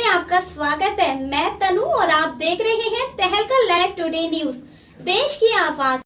आपका स्वागत है। मैं तनु और आप देख रहे हैं तहलका लाइव टुडे न्यूज, देश की आवाज।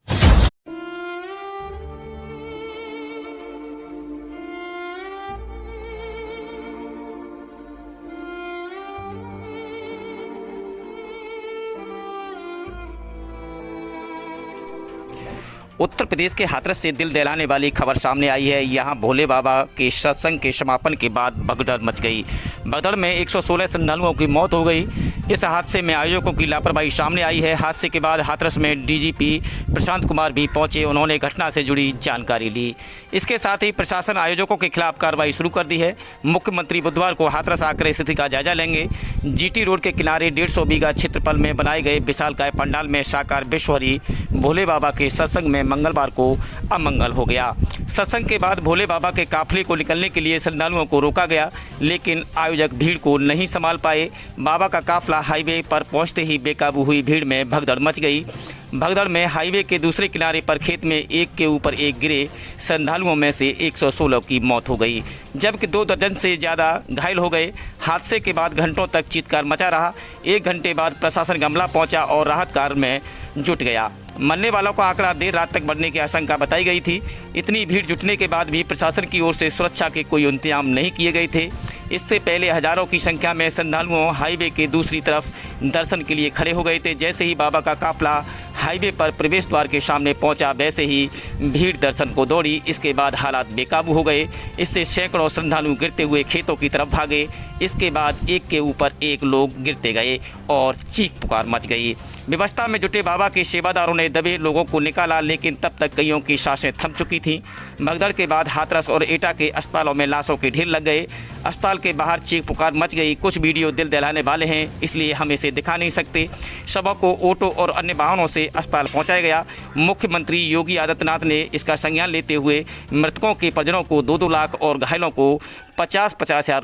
उत्तर प्रदेश के हाथरस से दिल दहलाने वाली खबर सामने आई है। यहाँ भोले बाबा के सत्संग के समापन के बाद भगदड़ मच गई। भगदड़ में 116 श्रद्धालुओं की मौत हो गई। इस हादसे में आयोजकों की लापरवाही सामने आई है। हादसे के बाद हाथरस में डीजीपी प्रशांत कुमार भी पहुंचे। उन्होंने घटना से जुड़ी जानकारी ली। इसके साथ ही प्रशासन आयोजकों के खिलाफ कार्रवाई शुरू कर दी है। मुख्यमंत्री बुधवार को हाथरस आकर स्थिति का जायजा लेंगे। जीटी रोड के किनारे 150 बीघा क्षेत्रफल में बनाए गए विशालकाय पंडाल में साकार विश्वहरि भोले बाबा के सत्संग में मंगलवार को अमंगल हो गया। सत्संग के बाद भोले बाबा के काफिले को निकलने के लिए श्रद्धालुओं को रोका गया, लेकिन आयोजक भीड़ को नहीं संभाल पाए। बाबा का काफिला हाईवे पर पहुंचते ही बेकाबू हुई भीड़ में भगदड़ मच गई। भगदड़ में हाईवे के दूसरे किनारे पर खेत में एक के ऊपर एक गिरे श्रद्धालुओं में से 116 की मौत हो गई, जबकि 2 दर्जन से ज़्यादा घायल हो गए। हादसे के बाद घंटों तक चीत्कार मचा रहा। 1 घंटे बाद प्रशासन गमला पहुंचा और राहत कार्य में जुट गया। मरने वालों का आंकड़ा देर रात तक बढ़ने की आशंका बताई गई थी। इतनी भीड़ जुटने के बाद भी प्रशासन की ओर से सुरक्षा के कोई इंतजाम नहीं किए गए थे। इससे पहले हजारों की संख्या में श्रद्धालुओं हाईवे के दूसरी तरफ दर्शन के लिए खड़े हो गए थे। जैसे ही बाबा का काफिला हाईवे पर प्रवेश द्वार के सामने पहुंचा, वैसे ही भीड़ दर्शन को दौड़ी। इसके बाद हालात बेकाबू हो गए। इससे सैकड़ों श्रद्धालु गिरते हुए खेतों की तरफ भागे। इसके बाद एक के ऊपर एक लोग गिरते गए और चीख पुकार मच गई। व्यवस्था में जुटे बाबा के सेवादारों ने दबे लोगों को निकाला, लेकिन तब तक कईयों की सांसें थम चुकी थीं। भगदड़ के बाद हाथरस और एटा के अस्पतालों में लाशों के ढेर लग गए। अस्पताल के बाहर चीख पुकार मच गई। कुछ वीडियो दिल दहलाने वाले हैं, इसलिए हम इसे दिखा नहीं सकते। शवों को ऑटो और अन्य वाहनों से अस्पताल पहुंचाया गया। मुख्यमंत्री योगी आदित्यनाथ ने इसका संज्ञान लेते हुए मृतकों के परिजनों को 2-2 लाख और घायलों को 50-50 हज़ार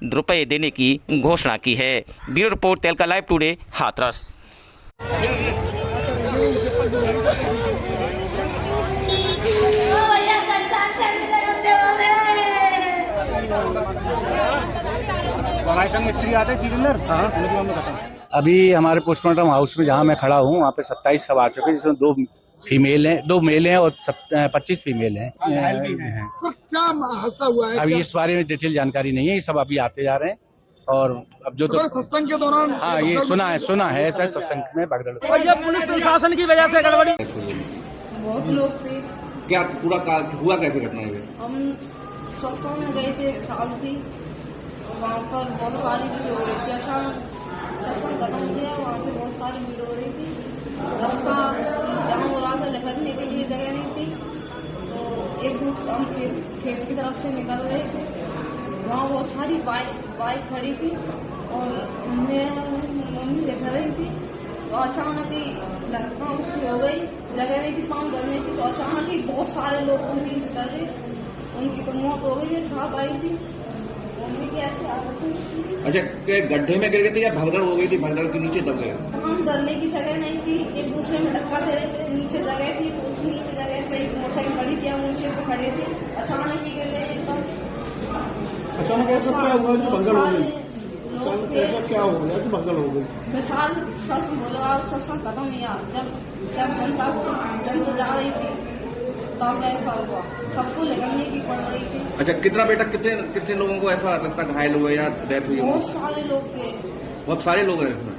रुपये देने की घोषणा की है। ब्यूरो रिपोर्ट, तहलका लाइव टुडे, हाथरस। अभी हमारे पोस्टमार्टम हाउस में जहाँ मैं खड़ा हूँ वहाँ पे 27 सब आ चुके हैं, जिसमें 2 फीमेल हैं, 2 मेल हैं और 25 फीमेल हैं। क्या हादसा हुआ है? अभी इस बारे में डिटेल जानकारी नहीं है। ये सब अभी आते जा रहे हैं। और अब जो तो सत्संग के दौरान हाँ, ये सुना है सर, सत्संग में भगदड़। ये पुलिस प्रशासन की वजह से गड़बड़ी। बहुत लोग थे। क्या पूरा हुआ कैसे घटना है? हम सत्संग में गए थे, साल थी, वहाँ पर बहुत सारी भीड़ हो रही थी। अचानक सत्संग खत्म हो गया, वहाँ पे बहुत सारी भीड़ हो रही थी। रास्ता जहाँ हो रहा था निकलने के लिए जगह नहीं थी, तो एक दूसरे हम खेत की तरफ से निकल रहे थे। वहाँ बहुत सारी बाइक खड़ी थी और मैं मम्मी देख रही थी। तो अचानक ही लड़का हो गई, जगह नहीं थी पाँव धरने की। तो अचानक ही बहुत सारे लोग उनकी चल रहे, उनकी तो मौत हो गई है। साहब आई थी, मम्मी की ऐसे हालत थी। अच्छा, गड्ढे में गिर गए थे या भगदड़ हो गई थी? भगदड़ के नीचे दब गए? हम धरने की जगह नहीं थी, एक दूसरे में धक्का दे रहे थे। नीचे जगह थी, तो उस नीचे जगह पे एक मोटरसाइकिल खड़ी थी, हम नीचे पे खड़े थे। अचानक ही गिर गए एकदम। अचानक ऐसा क्या हुआ कि भगदड़ हो गई? ऐसा क्या हो गया कि भगदड़ हो गई? मिसाल सच बोलो, सत्संग खत्म हुआ, जब जनता जा रही थी तब ऐसा हुआ। सबको निकलने की पड़ रही थी। अच्छा, कितना बेटा कितने लोगों को ऐसा लगता घायल हुए या डेथ हुई? बहुत सारे लोग थे। बहुत सारे लोग हैं इसमें।